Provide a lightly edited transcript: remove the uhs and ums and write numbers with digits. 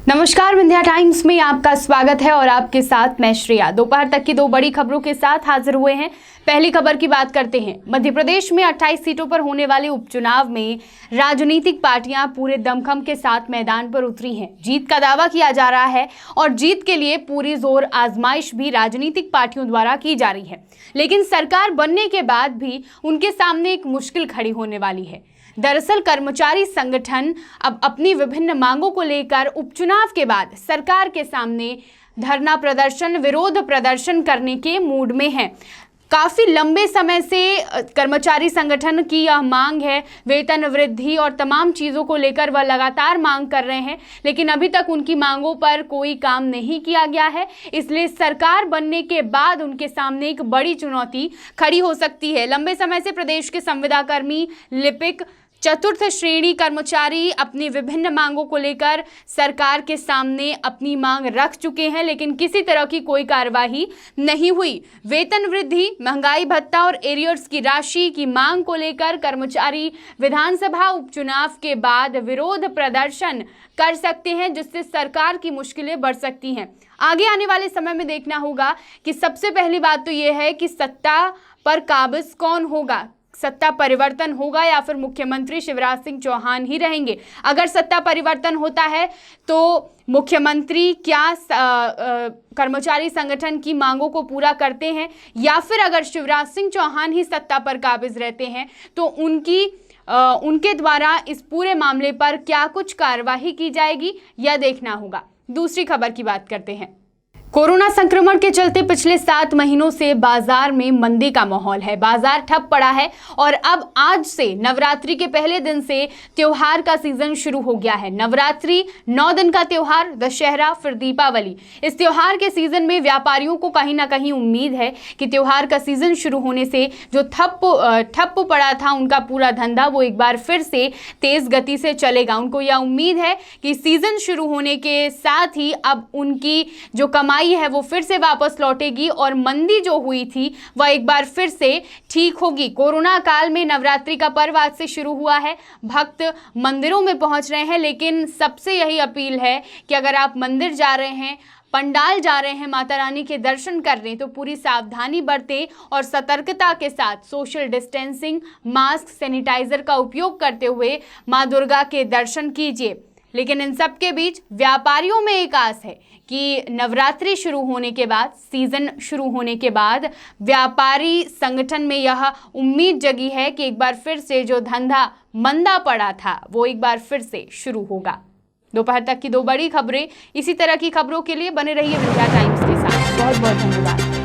नमस्कार, विंध्या टाइम्स में आपका स्वागत है और आपके साथ मैं श्रेया। दोपहर तक की दो बड़ी खबरों के साथ हाजिर हुए हैं। पहली खबर की बात करते हैं। मध्य प्रदेश में 28 सीटों पर होने वाले उपचुनाव में राजनीतिक पार्टियां पूरे दमखम के साथ मैदान पर उतरी हैं। जीत का दावा किया जा रहा है और जीत के लिए पूरी जोर आजमाइश भी राजनीतिक पार्टियों द्वारा की जा रही है। लेकिन सरकार बनने के बाद भी उनके सामने एक मुश्किल खड़ी होने वाली है। दरअसल कर्मचारी संगठन अब अपनी विभिन्न मांगों को लेकर उपचुनाव के बाद सरकार के सामने धरना प्रदर्शन, विरोध प्रदर्शन करने के मूड में है। काफ़ी लंबे समय से कर्मचारी संगठन की यह मांग है, वेतन वृद्धि और तमाम चीज़ों को लेकर वह लगातार मांग कर रहे हैं, लेकिन अभी तक उनकी मांगों पर कोई काम नहीं किया गया है। इसलिए सरकार बनने के बाद उनके सामने एक बड़ी चुनौती खड़ी हो सकती है। लंबे समय से प्रदेश के संविदा कर्मी, लिपिक, चतुर्थ श्रेणी कर्मचारी अपनी विभिन्न मांगों को लेकर सरकार के सामने अपनी मांग रख चुके हैं, लेकिन किसी तरह की कोई कार्यवाही नहीं हुई। वेतन वृद्धि, महंगाई भत्ता और एरियर्स की राशि की मांग को लेकर कर्मचारी विधानसभा उपचुनाव के बाद विरोध प्रदर्शन कर सकते हैं, जिससे सरकार की मुश्किलें बढ़ सकती हैं। आगे आने वाले समय में देखना होगा कि सबसे पहली बात तो यह है कि सत्ता पर काबिज कौन होगा। सत्ता परिवर्तन होगा या फिर मुख्यमंत्री शिवराज सिंह चौहान ही रहेंगे। अगर सत्ता परिवर्तन होता है तो मुख्यमंत्री क्या कर्मचारी संगठन की मांगों को पूरा करते हैं, या फिर अगर शिवराज सिंह चौहान ही सत्ता पर काबिज रहते हैं तो उनके द्वारा इस पूरे मामले पर क्या कुछ कार्यवाही की जाएगी, यह देखना होगा। दूसरी खबर की बात करते हैं। कोरोना संक्रमण के चलते पिछले 7 महीनों से बाजार में मंदी का माहौल है। बाजार ठप पड़ा है और अब आज से नवरात्रि के पहले दिन से त्योहार का सीजन शुरू हो गया है। नवरात्रि 9 दिन का त्योहार, दशहरा, फिर दीपावली। इस त्योहार के सीजन में व्यापारियों को कहीं ना कहीं उम्मीद है कि त्योहार का सीजन शुरू होने से जो ठप पड़ा था उनका पूरा धंधा वो एक बार फिर से तेज गति से चलेगा। उनको यह उम्मीद है कि सीजन शुरू होने के साथ ही अब उनकी जो कमाई है वो फिर से वापस लौटेगी और मंदी जो हुई थी वह एक बार फिर से ठीक होगी। कोरोना काल में नवरात्रि का पर्व आज से शुरू हुआ है। भक्त मंदिरों में पहुंच रहे हैं, लेकिन सबसे यही अपील है कि अगर आप मंदिर जा रहे हैं, पंडाल जा रहे हैं, माता रानी के दर्शन कर रहे हैं, तो पूरी सावधानी बरतें और सतर्कता के साथ सोशल डिस्टेंसिंग, मास्क, सैनिटाइजर का उपयोग करते हुए माँ दुर्गा के दर्शन कीजिए। लेकिन इन सब के बीच व्यापारियों में एक आस है कि नवरात्रि शुरू होने के बाद, सीजन शुरू होने के बाद व्यापारी संगठन में यह उम्मीद जगी है कि एक बार फिर से जो धंधा मंदा पड़ा था वो एक बार फिर से शुरू होगा। दोपहर तक की दो बड़ी खबरें, इसी तरह की खबरों के लिए बने रहिए विंध्या टाइम्स के साथ। बहुत बहुत धन्यवाद।